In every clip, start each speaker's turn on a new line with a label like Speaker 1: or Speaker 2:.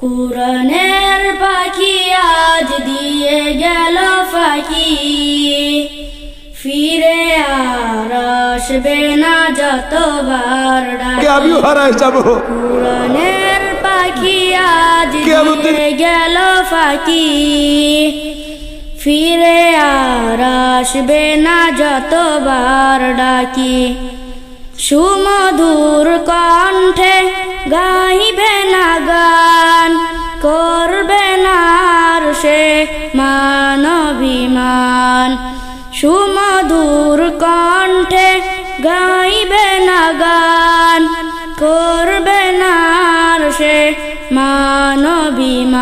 Speaker 1: কুরআনের পাখি আজ দিয়ে গেল ফাঁকি, ফিরে আর আসবে না যতবার ডাকি।
Speaker 2: আমিও হারায় যাব।
Speaker 1: কুরআনের পাখি আজ দিয়ে গেল ফাঁকি, ফিরে আর আসবে না যতবার ডাকি। সুমধুর কণ্ঠে গাইবে না গান, করবে না আর সে মানবিমান। সুমধুর কণ্ঠে গাইবে না গান, করবে না আর সে মানবিমান।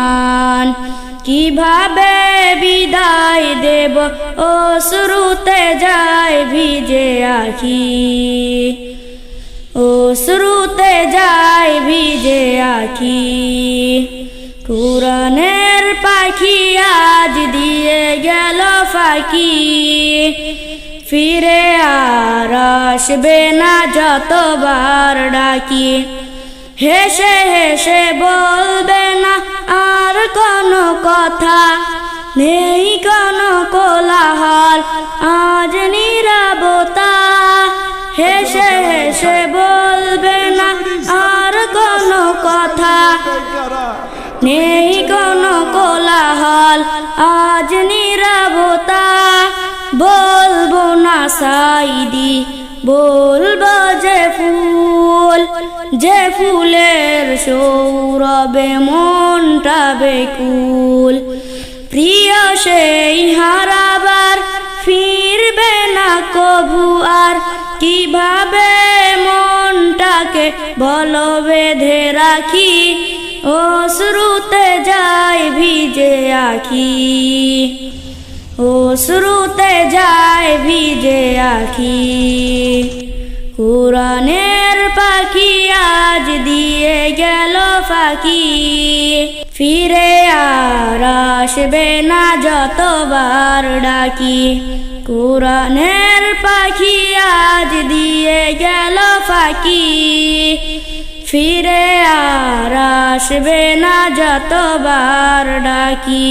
Speaker 1: কিভাবে বিদায় দেব অশ্রুতে যায় ভিজে আখি, অশ্রুতে যায় ভিজে আখি। কুরআনের পাখি আজ দিয়ে গেল ফাঁকি, ফিরে আর আসবে না যতবার ডাকি। হেসে হেসে বলবে না আর কোনো কথা, নেই কোনো কোলাহল আজ নীরবতা। হেসে হেসে বলবে না আর কোনো কথা, নেই কোনো কোলাহল আজ নীরবতা। বলবো না সাইদি, বলবো যে ফুল, যে ফুলের সৌরভে মনটা বেকুল। প্রিয় সেই হারাবার ফিরবে না কভু আর, কিভাবে মনটাকে বলো বেঁধে রাখি। অশ্রুতে যায় ভিজে আখি, অশ্রুতে যায় ভিজে আখি। কুরআনের পাখি আজ দিয়ে গেল ফাঁকি, ফিরে আর আসবে না যতবার ডাকি। কুরআনের পাখি আজ দিয়ে গেল ফাঁকি, ফিরে আর আসবে না যতবার ডাকি।